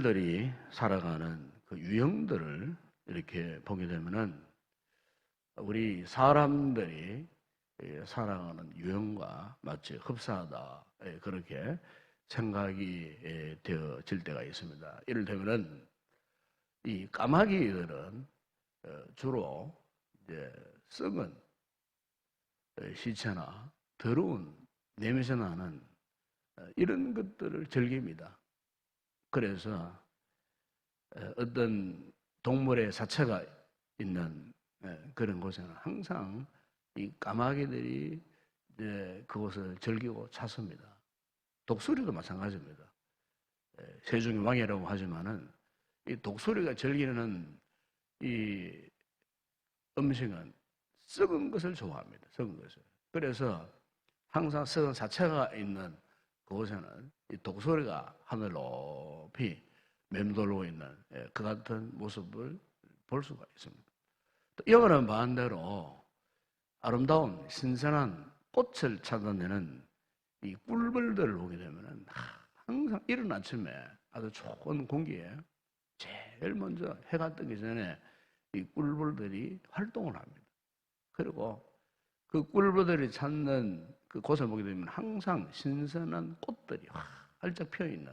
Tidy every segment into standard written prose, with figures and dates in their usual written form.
사람들이 살아가는 그 유형들을 이렇게 보게 되면은 우리 사람들이 살아가는 유형과 마치 흡사하다 그렇게 생각이 되어질 때가 있습니다. 이를테면은 이 까마귀들은 주로 이제 썩은 시체나 더러운 냄새 나는 이런 것들을 즐깁니다. 그래서 어떤 동물의 사체가 있는 그런 곳에는 항상 이 까마귀들이 이제 그곳을 즐기고 찾습니다. 독수리도 마찬가지입니다. 세종의 왕이라고 하지만은 이 독수리가 즐기는 이 음식은 썩은 것을 좋아합니다. 썩은 것을. 그래서 항상 썩은 사체가 있는 그곳에는 이 독수리가 하늘 높이 맴돌고 있는 그 같은 모습을 볼 수가 있습니다. 또 이거는 반대로 아름다운 신선한 꽃을 찾아내는 이 꿀벌들을 보게 되면은 항상 이른 아침에 아주 좋은 공기에 제일 먼저 해가 뜨기 전에 이 꿀벌들이 활동을 합니다. 그리고 그 꿀벌들이 찾는 그 곳을 보게 되면 항상 신선한 꽃들이 활짝 피어 있는,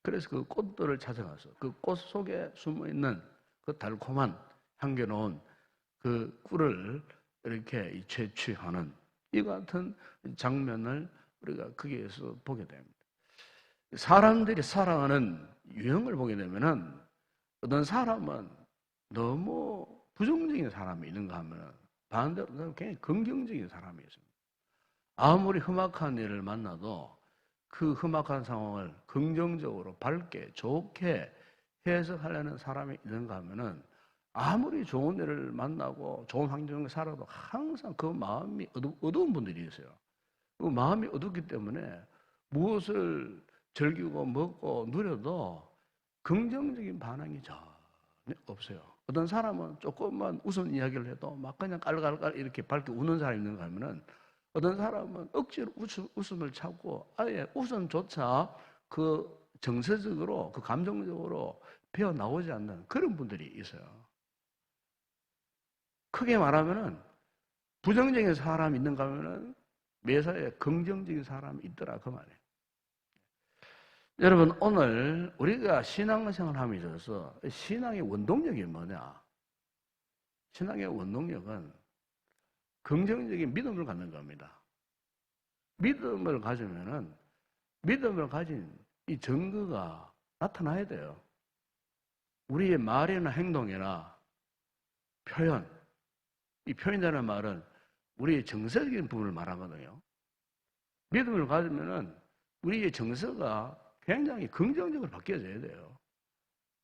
그래서 그 꽃들을 찾아가서 그 꽃 속에 숨어 있는 그 달콤한 향기로운 그 꿀을 이렇게 채취하는 이 같은 장면을 우리가 거기에서 보게 됩니다. 사람들이 살아가는 유형을 보게 되면은 어떤 사람은 너무 부정적인 사람이 있는가 하면은 반대로 굉장히 긍정적인 사람이 있습니다. 아무리 험악한 일을 만나도 그 험악한 상황을 긍정적으로 밝게 좋게 해석하려는 사람이 있는가 하면은 아무리 좋은 일을 만나고 좋은 환경에 살아도 항상 그 마음이 어두운 분들이 있어요. 그 마음이 어둡기 때문에 무엇을 즐기고 먹고 누려도 긍정적인 반응이 전혀 없어요. 어떤 사람은 조금만 웃음 이야기를 해도 막 그냥 깔깔깔 이렇게 밝게 우는 사람이 있는가 하면은 어떤 사람은 억지로 웃음을 참고 아예 웃음조차 그 정서적으로 그 감정적으로 배어 나오지 않는 그런 분들이 있어요. 크게 말하면은 부정적인 사람이 있는가 하면은 매사에 긍정적인 사람이 있더라 그 말이에요. 여러분 오늘 우리가 신앙생활을 함에 있어서 신앙의 원동력이 뭐냐? 신앙의 원동력은 긍정적인 믿음을 갖는 겁니다. 믿음을 가지면은 믿음을 가진 이 증거가 나타나야 돼요. 우리의 말이나 행동이나 표현, 이 표현이라는 말은 우리의 정서적인 부분을 말하거든요. 믿음을 가지면은 우리의 정서가 굉장히 긍정적으로 바뀌어져야 돼요.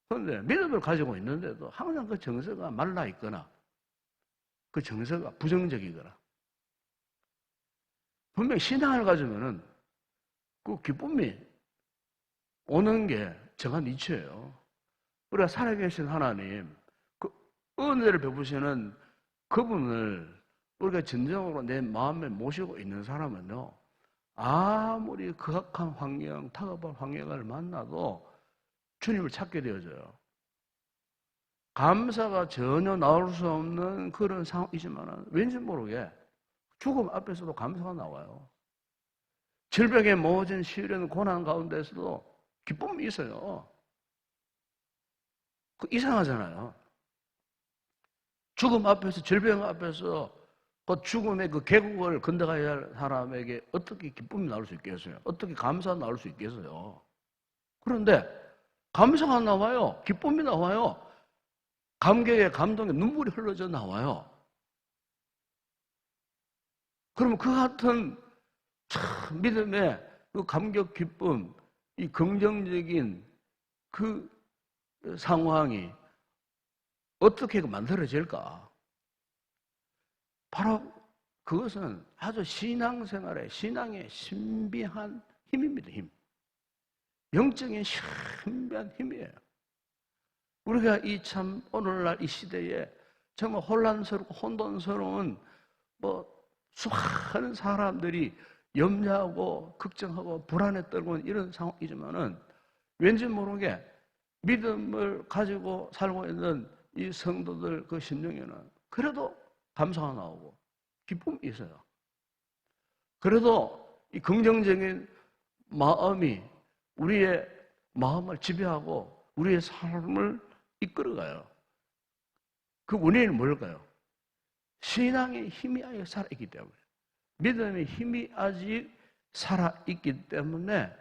그런데 믿음을 가지고 있는데도 항상 그 정서가 말라 있거나 그 정서가 부정적이거나 분명히 신앙을 가지면은 그 기쁨이 오는 게 정한 이치예요. 우리가 살아계신 하나님, 그 은혜를 베푸시는 그분을 우리가 진정으로 내 마음에 모시고 있는 사람은요, 아무리 극악한 환경, 타협한 환경을 만나도 주님을 찾게 되어져요. 감사가 전혀 나올 수 없는 그런 상황이지만 왠지 모르게 죽음 앞에서도 감사가 나와요. 질병에 모진 시련 고난 가운데서도 기쁨이 있어요. 그 이상하잖아요. 죽음 앞에서, 질병 앞에서 그 죽음의 그 계곡을 건너가야 할 사람에게 어떻게 기쁨이 나올 수 있겠어요? 어떻게 감사가 나올 수 있겠어요? 그런데 감사가 나와요. 기쁨이 나와요. 감격에 감동에 눈물이 흘러져 나와요. 그러면 그 같은 참 믿음의 그 감격, 기쁨, 이 긍정적인 그 상황이 어떻게 만들어질까? 바로 그것은 아주 신앙생활의 신앙의 신비한 힘입니다. 힘. 영적인 신비한 힘이에요. 우리가 이 참 오늘날 이 시대에 정말 혼란스럽고 혼돈스러운 수많은 사람들이 염려하고 걱정하고 불안에 떨고 이런 상황이지만은 왠지 모르게 믿음을 가지고 살고 있는 이 성도들 그 심령에는 그래도 감사가 나오고 기쁨이 있어요. 그래도 이 긍정적인 마음이 우리의 마음을 지배하고 우리의 삶을 이끌어가요. 그 원인은 뭘까요? 신앙의 힘이 아직 살아있기 때문에, 믿음의 힘이 아직 살아있기 때문에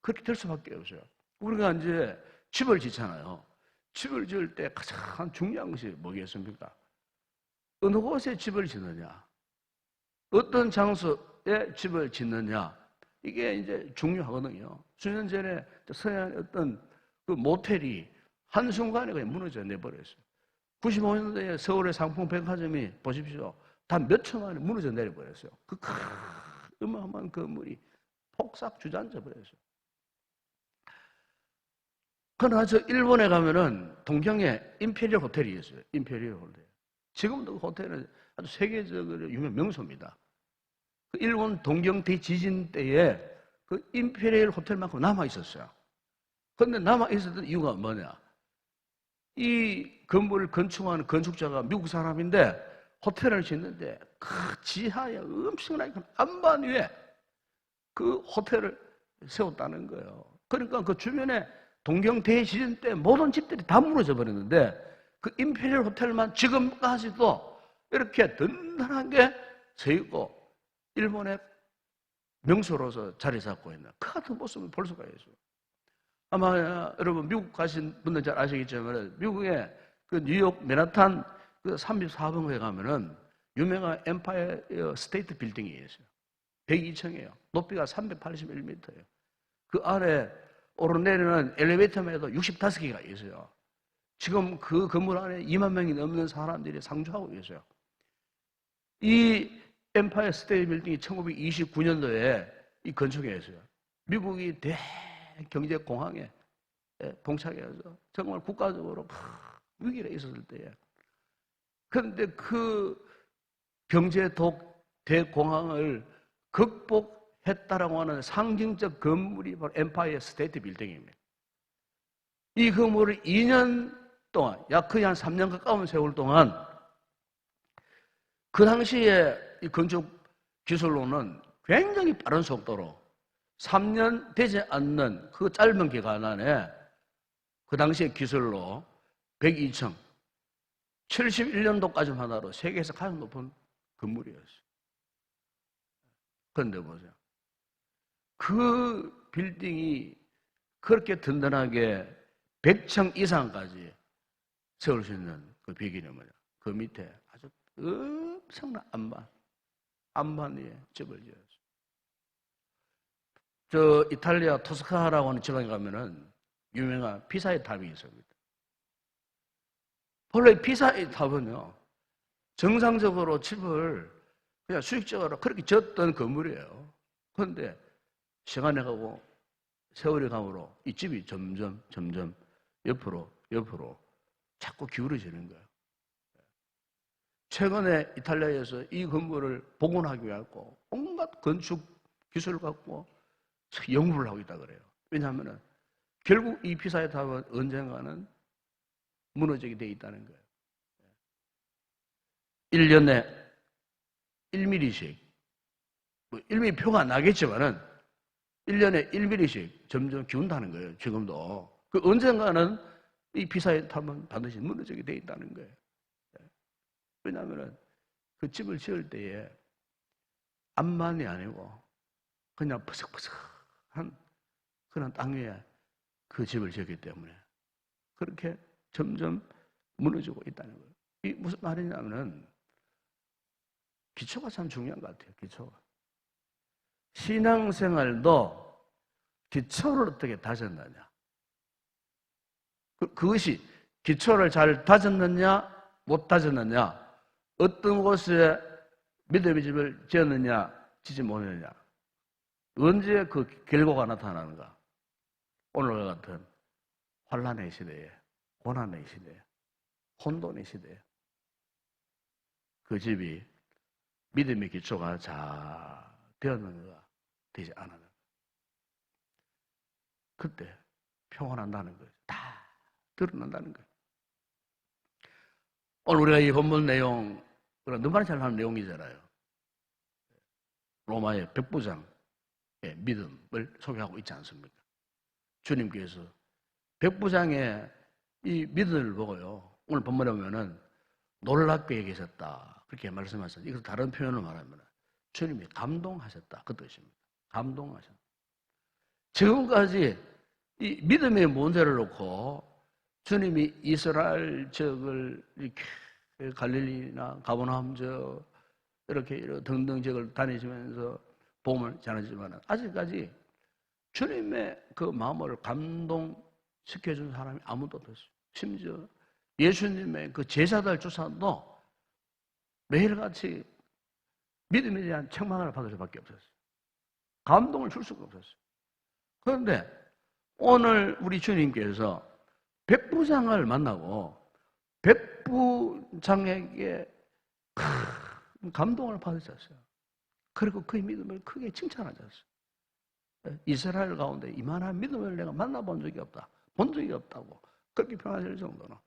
그렇게 될 수밖에 없어요. 우리가 이제 집을 짓잖아요. 집을 지을 때 가장 중요한 것이 뭐겠습니까? 어느 곳에 집을 짓느냐, 어떤 장소에 집을 짓느냐, 이게 이제 중요하거든요. 수년 전에 서해안의 어떤 그 모텔이 한순간에 그냥 무너져 내버렸어요. 95년도에 서울의 상품백화점이 보십시오. 다 몇 초 만에 무너져 내려버렸어요. 그 어마어마한 건물이 폭삭 주저앉아 버렸어요. 그러나 저 일본에 가면은 동경에 임페리얼 호텔이 있어요. 임페리얼 호텔. 지금도 그 호텔은 아주 세계적으로 유명 명소입니다. 그 일본 동경 대지진 때에 그 임페리얼 호텔만큼 남아 있었어요. 그런데 남아 있었던 이유가 뭐냐? 이 건물을 건축하는 건축자가 미국 사람인데 호텔을 짓는데 그 지하에 엄청나게 큰 안반 위에 그 호텔을 세웠다는 거예요. 그러니까 그 주변에 동경 대지진 때 모든 집들이 다 무너져 버렸는데 그 임페리얼 호텔만 지금까지도 이렇게 든든하게 서 있고 일본의 명소로서 자리 잡고 있는 그 같은 모습을 볼 수가 있어요. 아마 여러분 미국 가신 분들 잘 아시겠지만 미국의 그 뉴욕 맨하탄 그 34번가에 가면은 유명한 엠파이어 스테이트 빌딩이 있어요. 102층이에요. 높이가 381m예요. 그 아래 오르내리는 엘리베이터만 해도 65개가 있어요. 지금 그 건물 안에 2만 명이 넘는 사람들이 상주하고 계세요. 이 엠파이어 스테이트 빌딩이 1929년도에 이 건축했어요. 미국이 대경제공황에 봉착해서 정말 국가적으로 위기에 있었을 때에. 그런데 그 경제 대공황을 극복했다라고 하는 상징적 건물이 바로 엠파이어 스테이트 빌딩입니다. 이 건물을 2년 동안, 약 거의 한 3년 가까운 세월 동안 그 당시에 이 건축 기술로는 굉장히 빠른 속도로 3년 되지 않는 그 짧은 기간 안에 그 당시의 기술로 102층, 71년도까지 하나로 세계에서 가장 높은 건물이었어요. 그런데 보세요. 그 빌딩이 그렇게 든든하게 100층 이상까지 세울 수 있는 그 비결이 뭐냐? 그 밑에 아주 엄청난 안반 위에 집을 지었어요. 저 이탈리아 토스카나라고 하는 지방에 가면은 유명한 피사의 탑이 있습니다. 원래 피사의 탑은요, 정상적으로 집을 그냥 수익적으로 그렇게 지었던 건물이에요. 그런데 시간이 가고 세월이 가므로 이 집이 점점 옆으로 자꾸 기울어지는 거예요. 최근에 이탈리아에서 이 건물을 복원하기 위해 온갖 건축 기술을 갖고 연구를 하고 있다 그래요. 왜냐하면 결국 이 피사의 탑은 언젠가는 무너지게 돼 있다는 거예요. 1년에 1mm씩, 1mm 표가 안 나겠지만은 1년에 1mm씩 점점 기운다는 거예요. 지금도. 그 언젠가는 이 피사의 탑은 반드시 무너지게 돼 있다는 거예요. 왜냐하면 그 집을 지을 때에 암만이 아니고 그냥 퍼석퍼석한 그런 땅 위에 그 집을 지었기 때문에 그렇게 점점 무너지고 있다는 거예요. 이 무슨 말이냐면은 기초가 참 중요한 것 같아요. 기초가. 신앙생활도 기초를 어떻게 다졌느냐. 그것이 기초를 잘 다졌느냐 못 다졌느냐, 어떤 곳에 믿음의 집을 지었느냐 짓지 못했느냐, 언제 그 결과가 나타나는가. 오늘과 같은 환난의 시대에, 고난의 시대에, 혼돈의 시대에 그 집이 믿음의 기초가 잘 되었는가 되지 않았는가, 그때 평안한다는 거예요. 다 드러난다는 거예요. 오늘 우리가 이 본문 내용, 너무나 잘 아는 내용이잖아요. 로마의 백부장의 믿음을 소개하고 있지 않습니까? 주님께서 백부장의 이 믿음을 보고요, 오늘 본문에 보면은 놀랍게 여기셨다, 그렇게 말씀하셨어요. 이거 다른 표현을 말하면 주님이 감동하셨다, 그 뜻입니다. 감동하셨다. 지금까지 이 믿음의 문제를 놓고 주님이 이스라엘 지역을 이렇게 갈릴리나 가버나움 지역 이렇게 등등 지역을 다니시면서 복음을 전하지만 아직까지 주님의 그 마음을 감동시켜준 사람이 아무도 없었어요. 심지어 예수님의 그 제자들 조사도 매일같이 믿음에 대한 책망을 받을 수밖에 없었어요. 감동을 줄 수가 없었어요. 그런데 오늘 우리 주님께서 백부장을 만나고 백부장에게 큰 감동을 받으셨어요. 그리고 그의 믿음을 크게 칭찬하셨어요. 이스라엘 가운데 이만한 믿음을 내가 만나본 적이 없다, 본 적이 없다고 그렇게 표현하실 정도로.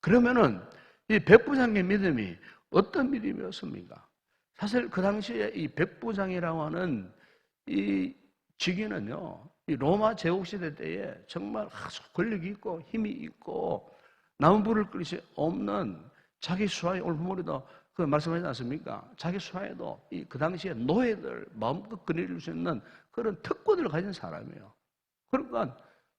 그러면은 이 백부장의 믿음이 어떤 믿음이었습니까? 사실 그 당시에 이 백부장이라고 하는 이 직위는요, 이 로마 제국시대 때에 정말 아주 권력이 있고 힘이 있고 남은 불을 끓일 수 없는, 자기 수하에, 오늘 부모님도 그 말씀하지 않습니까? 자기 수하에도 이 그 당시에 노예들 마음껏 거느릴 수 있는 그런 특권을 가진 사람이에요. 그러니까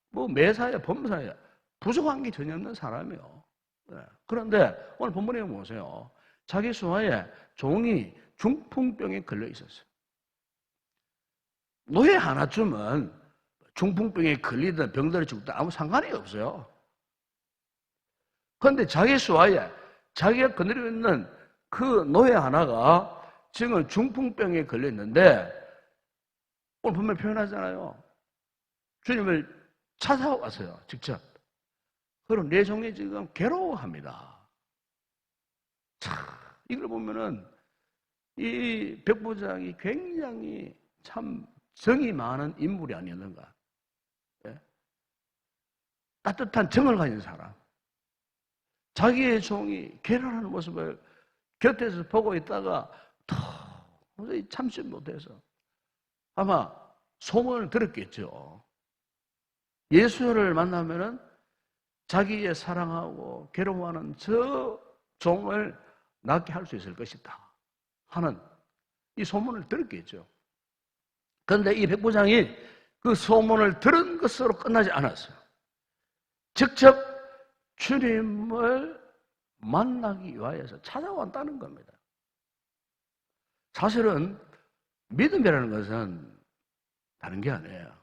뭐 매사에 범사에 부족한 게 전혀 없는 사람이에요. 네. 그런데 오늘 본문에 보세요. 자기 수하에 종이 중풍병에 걸려 있었어요. 노예 하나쯤은 중풍병에 걸리든 병들어 죽든 아무 상관이 없어요. 그런데 자기 수하에 자기가 거느리고 있는 그 노예 하나가 지금 중풍병에 걸려 있는데 오늘 분명히 표현하잖아요. 주님을 찾아왔어요, 직접. 그럼 내 종이 지금 괴로워합니다. 참, 이걸 보면은 이 백부장이 굉장히 참 정이 많은 인물이 아니었는가. 예? 따뜻한 정을 가진 사람. 자기의 종이 괴로워하는 모습을 곁에서 보고 있다가 도저히 참지 못해서 아마 소문을 들었겠죠. 예수를 만나면은 자기의 사랑하고 괴로워하는 저 종을 낫게 할 수 있을 것이다 하는 이 소문을 들었겠죠. 그런데 이 백부장이 그 소문을 들은 것으로 끝나지 않았어요. 직접 주님을 만나기 위하여서 찾아왔다는 겁니다. 사실은 믿음이라는 것은 다른 게 아니에요.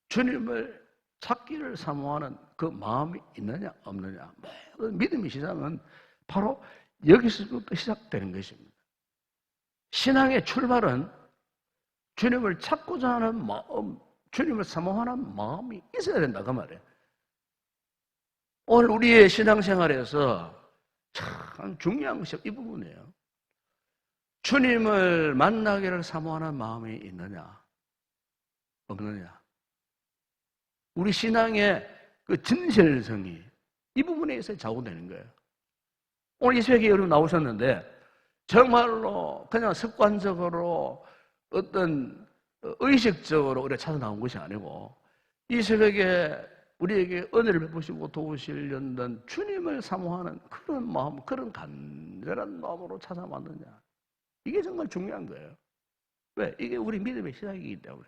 주님을 찾기를 사모하는 그 마음이 있느냐 없느냐. 믿음의 시작은 바로 여기서부터 시작되는 것입니다. 신앙의 출발은 주님을 찾고자 하는 마음, 주님을 사모하는 마음이 있어야 된다 그 말이에요. 오늘 우리의 신앙생활에서 참 중요한 것이 이 부분이에요. 주님을 만나기를 사모하는 마음이 있느냐 없느냐. 우리 신앙의 그 진실성이 이 부분에 있어서 좌우되는 거예요. 오늘 이 새벽에 여러분 나오셨는데 정말로 그냥 습관적으로 어떤 의식적으로 우리가 찾아 나온 것이 아니고 이 새벽에 우리에게 은혜를 베푸시고 도우시려는 주님을 사모하는 그런 마음, 그런 간절한 마음으로 찾아왔느냐. 이게 정말 중요한 거예요. 왜? 이게 우리 믿음의 시작이기 때문에.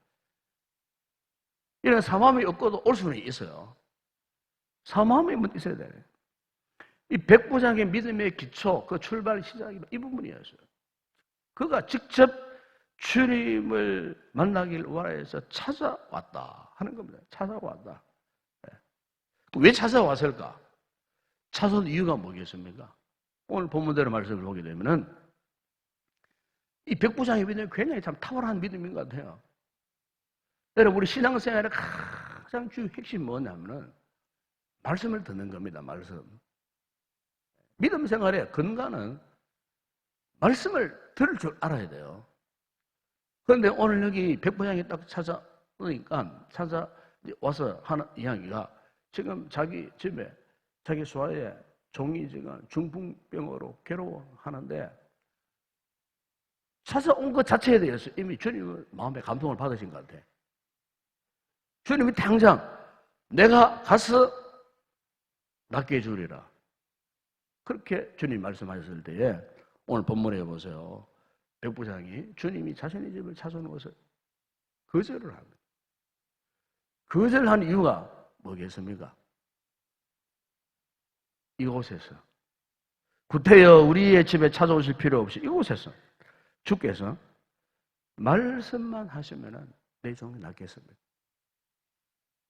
이런 사모함이 없고도 올 수는 있어요. 사모함이 있어야 돼요. 이 백부장의 믿음의 기초, 그 출발 시작이 이 부분이었어요. 그가 직접 주님을 만나길 원해서 찾아왔다 하는 겁니다. 찾아왔다. 왜 찾아왔을까? 찾아온 이유가 뭐겠습니까? 오늘 본문대로 말씀을 보게 되면은 이 백부장의 믿음이 굉장히 참 탁월한 믿음인 것 같아요. 여러분, 우리 신앙생활의 가장 주요 핵심이 뭐냐면은 말씀을 듣는 겁니다. 말씀. 믿음 생활의 근간은 말씀을 들을 줄 알아야 돼요. 그런데 오늘 여기 백부장이 딱 찾아오니까 찾아와서 하는 이야기가 지금 자기 집에, 자기 소아에 종이 지금 중풍병으로 괴로워하는데 찾아온 것 자체에 대해서 이미 주님은 마음에 감동을 받으신 것 같아. 주님이 당장 내가 가서 낫게 해주리라. 그렇게 주님 말씀하셨을 때에 오늘 본문에 보세요. 백부장이 주님이 자신의 집을 찾아오는 것을 거절을 합니다. 거절한 이유가 뭐겠습니까? 이곳에서 구태여 우리의 집에 찾아오실 필요 없이 이곳에서 주께서 말씀만 하시면 내 종이 낫겠습니다.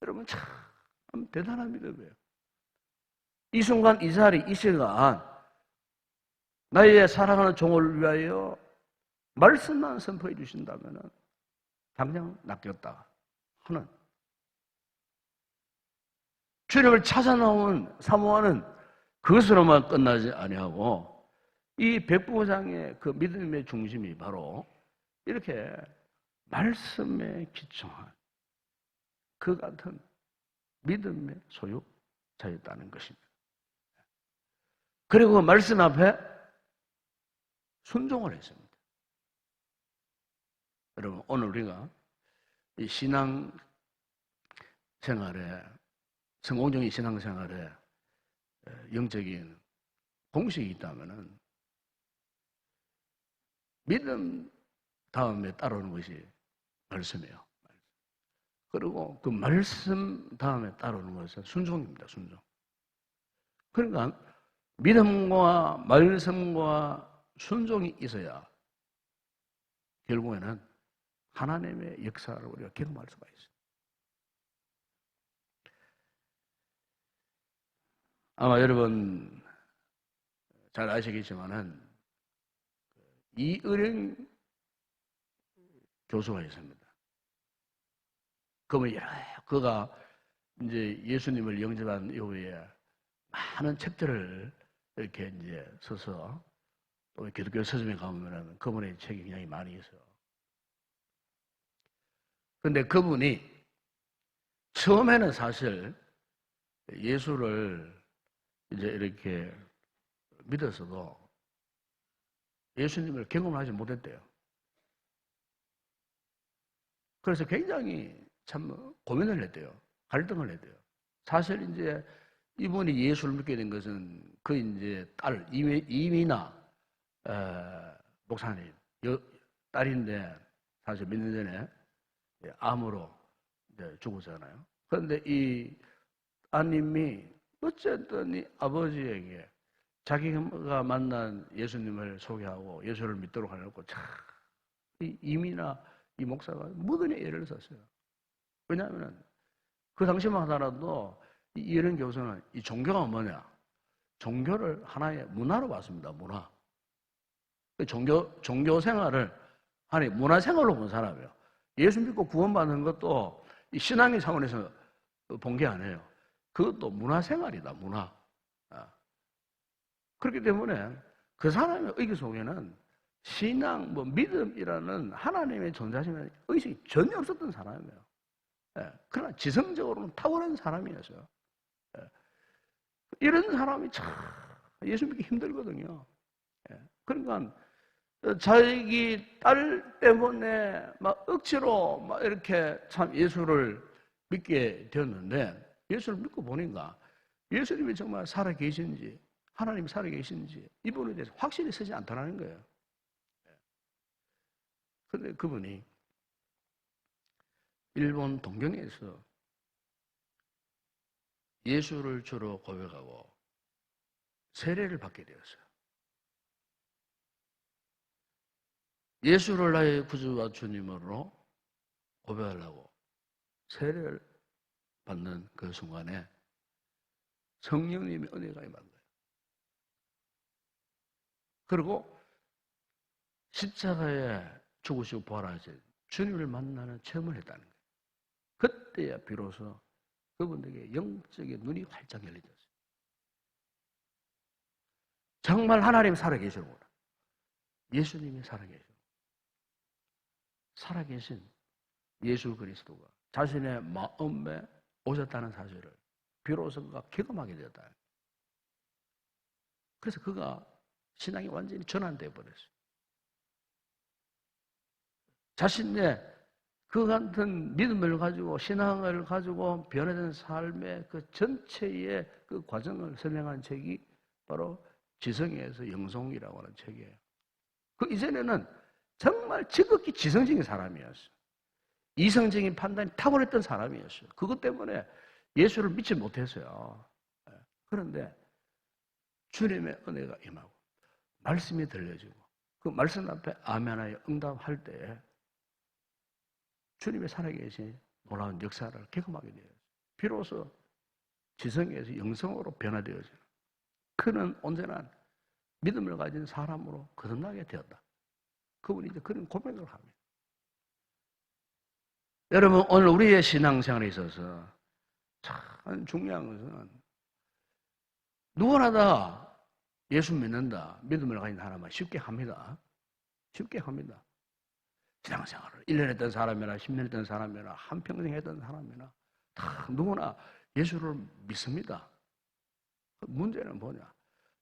여러분 참 대단한 믿음이에요. 이 순간 이 자리 이 시간 나의 사랑하는 종을 위하여 말씀만 선포해 주신다면 당장 낫겠다 하는 주님을 찾아 나온 사모하는 그것으로만 끝나지 아니하고 이 백부장의 그 믿음의 중심이 바로 이렇게 말씀에 기초한 그 같은 믿음의 소유자였다는 것입니다. 그리고 말씀 앞에 순종을 했습니다. 여러분 오늘 우리가 이 신앙 생활에 성공적인 신앙 생활에 영적인 공식이 있다면은 믿음 다음에 따르는 것이 말씀이에요. 그리고 그 말씀 다음에 따르는 것은 순종입니다. 순종. 그러니까 믿음과 말씀과 순종이 있어야 결국에는 하나님의 역사를 우리가 경험할 수가 있어요. 아마 여러분 잘 아시겠지만은 이은영 교수가 있습니다. 그가 이제 예수님을 영접한 이후에 많은 책들을 이렇게 이제 써서 또 기독교 서점에 가보면 그분의 책이 굉장히 많이 있어요. 그런데 그분이 처음에는 사실 예수를 이제 이렇게 믿었어도 예수님을 경험하지 못했대요. 그래서 굉장히 참 고민을 했대요. 갈등을 했대요. 사실 이제 이분이 예수를 믿게 된 것은 그 이제 딸 이미나 목사님 딸인데 사실 몇 년 전에 암으로 죽었잖아요. 그런데 이 따님이 어쨌든 이 아버지에게 자기가 만난 예수님을 소개하고 예수를 믿도록 하려고 참 이 이미나 이 목사가 모든 애를 썼어요. 왜냐하면 그 당시만 하더라도 이런 교수는 이 종교가 뭐냐? 종교를 하나의 문화로 봤습니다. 문화. 종교 생활을 하나의 문화 생활로 본 사람이에요. 예수 믿고 구원받는 것도 이 신앙의 차원에서 본 게 아니에요. 그것도 문화 생활이다. 문화. 그렇기 때문에 그 사람의 의기 속에는 신앙, 믿음이라는 하나님의 존재하심에 의식이 전혀 없었던 사람이에요. 그러나 지성적으로는 탁월한 사람이었어요. 이런 사람이 참 예수 믿기 힘들거든요. 그러니까 자기 딸 때문에 막 억지로 막 이렇게 참 예수를 믿게 되었는데 예수를 믿고 보니까 예수님이 정말 살아계신지 하나님이 살아계신지 이분에 대해서 확실히 서지 않더라는 거예요. 그런데 그분이 일본 동경에서 예수를 주로 고백하고 세례를 받게 되었어요. 예수를 나의 구주와 주님으로 고백하려고 세례를 받는 그 순간에 성령님의 은혜가 임한 거예요. 그리고 십자가에 죽으시고 부활하신 주님을 만나는 체험을 했다는 거예요. 그때야 비로소 그분에게 영적인 눈이 활짝 열려졌어요. 정말 하나님 살아계시는구나. 예수님이 살아계신 예수 그리스도가 자신의 마음에 오셨다는 사실을 비로소 그가 경험하게 되었다. 그래서 그가 신앙이 완전히 전환되어 버렸어요. 자신의 그 같은 믿음을 가지고 신앙을 가지고 변화된 삶의 그 전체의 그 과정을 설명한 책이 바로 지성에서 영성이라고 하는 책이에요. 그 이전에는 정말 지극히 지성적인 사람이었어요. 이성적인 판단이 탁월했던 사람이었어요. 그것 때문에 예수를 믿지 못했어요. 그런데 주님의 은혜가 임하고 말씀이 들려지고 그 말씀 앞에 아멘하여 응답할 때 주님의 살아계신 놀라운 역사를 경험하게 되어요. 비로소 지성에서 영성으로 변화되어져요. 그는 온전한 믿음을 가진 사람으로 거듭나게 되었다. 그분이 이제 그런 고백을 합니다. 여러분, 오늘 우리의 신앙생활에 있어서 참 중요한 것은 누구나 다 예수 믿는다, 믿음을 가진 사람은 쉽게 합니다. 쉽게 합니다. 신앙생활을 1년 했던 사람이나 10년 했던 사람이나 한평생 했던 사람이나 다 누구나 예수를 믿습니다. 문제는 뭐냐?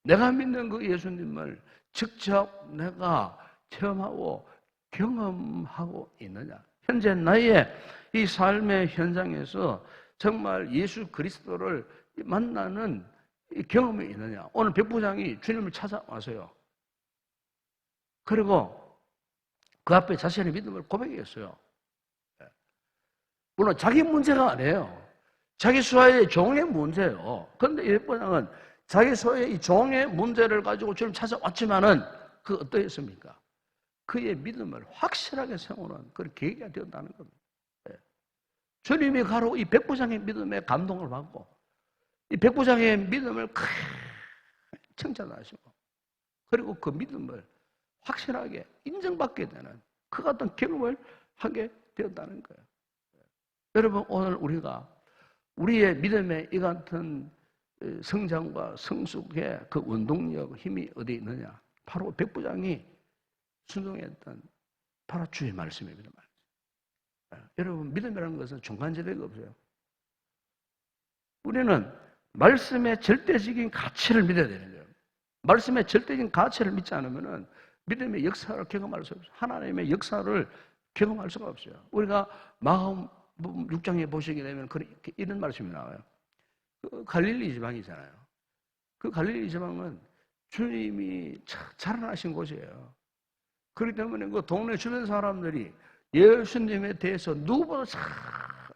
내가 믿는 그 예수님을 직접 내가 체험하고 경험하고 있느냐? 현재 나의 이 삶의 현장에서 정말 예수 그리스도를 만나는 경험이 있느냐? 오늘 백부장이 주님을 찾아와서요. 그리고 그 앞에 자신의 믿음을 고백했어요. 물론 자기 문제가 아니에요. 자기 수하의 종의 문제예요. 그런데 이 백부장은 자기 수하의 이 종의 문제를 가지고 주님 찾아왔지만은 그 어떠했습니까? 그의 믿음을 확실하게 세우는 그런 계기가 되었다는 겁니다. 주님이 바로 이 백부장의 믿음에 감동을 받고 이 백부장의 믿음을 칭찬하시고 그리고 그 믿음을 확실하게 인정받게 되는 그 같은 경험을 하게 되었다는 거예요. 여러분, 오늘 우리가 우리의 믿음의 이 같은 성장과 성숙의 그 원동력, 힘이 어디에 있느냐? 바로 백부장이 순종했던 바로 주의 말씀입니다. 여러분, 믿음이라는 것은 중간지대가 없어요. 우리는 말씀의 절대적인 가치를 믿어야 되는 거예요. 말씀의 절대적인 가치를 믿지 않으면 믿음의 역사를 경험할 수 없어요. 하나님의 역사를 경험할 수가 없어요. 우리가 마음 6장에 보시게 되면 이런 말씀이 나와요. 그 갈릴리 지방이잖아요. 그 갈릴리 지방은 주님이 자라나신 곳이에요. 그렇기 때문에 그 동네 주변 사람들이 예수님에 대해서 누구보다 잘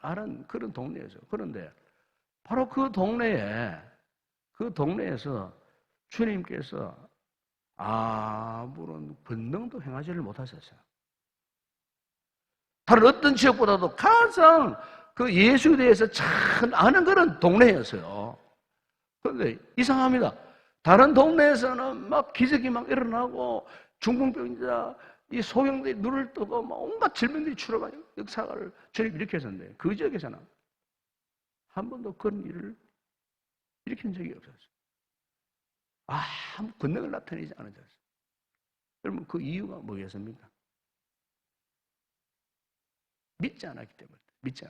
아는 그런 동네였어요. 그런데 바로 그 동네에서 주님께서 아무런 권능도 행하지를 못하셨어요. 다른 어떤 지역보다도 가장 그 예수에 대해서 잘 아는 그런 동네였어요. 그런데 이상합니다. 다른 동네에서는 막 기적이 막 일어나고 중풍병자, 이 소경들이 눈을 뜨고 막 온갖 질병들이 출현하는 역사를 주님 일으켰었는데 그 지역에서는 한 번도 그런 일을 일으킨 적이 없었어요. 아무 권능을 나타내지 않으셨어요. 여러분, 그 이유가 뭐겠습니까? 믿지 않았기 때문에. 믿지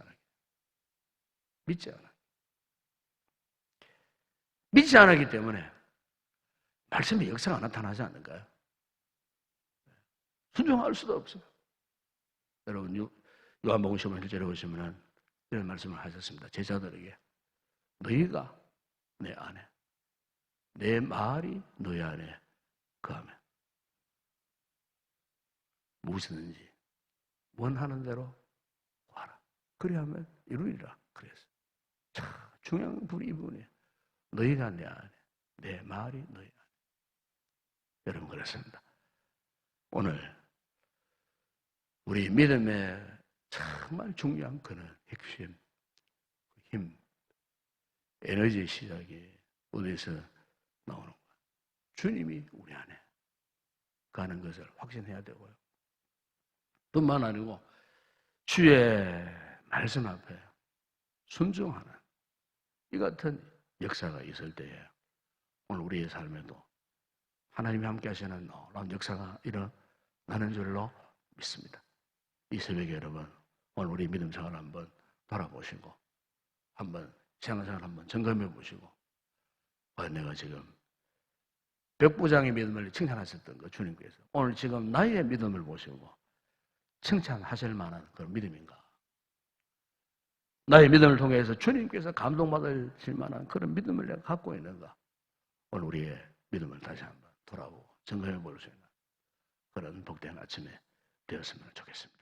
않았기 때문에 말씀의 역사가 나타나지 않는가요? 순종할 수도 없어요. 여러분, 요한복음 15절에 보시면 이런 말씀을 하셨습니다. 제자들에게 너희가 내 안에, 내 말이 너희 안에 거하면 무엇이든지 원하는 대로 구하라. 그리하면 이루리라. 그랬어요. 참 중요한 이 부분이에요. 너희가 내 안에, 내 말이 너희 안에. 여러분, 그렇습니다. 오늘 우리 믿음의 정말 중요한 그는 핵심, 힘, 에너지의 시작이 어디서 나오는 거야? 주님이 우리 안에 가는 것을 확신해야 되고요. 뿐만 아니고 주의 말씀 앞에 순종하는 이 같은 역사가 있을 때에 오늘 우리의 삶에도 하나님이 함께 하시는 놀라운 역사가 일어나는 줄로 믿습니다. 이 새벽에 여러분, 오늘 우리 믿음 생활을 한번 돌아보시고 한번 신앙생활 한번 점검해 보시고, 내가 지금 백부장의 믿음을 칭찬하셨던 거 주님께서 오늘 지금 나의 믿음을 보시고 칭찬하실 만한 그런 믿음인가? 나의 믿음을 통해서 주님께서 감동받으실 만한 그런 믿음을 내가 갖고 있는가? 오늘 우리의 믿음을 다시 한번 돌아보고 점검해 볼 수 있는 그런 복된 아침에 되었으면 좋겠습니다.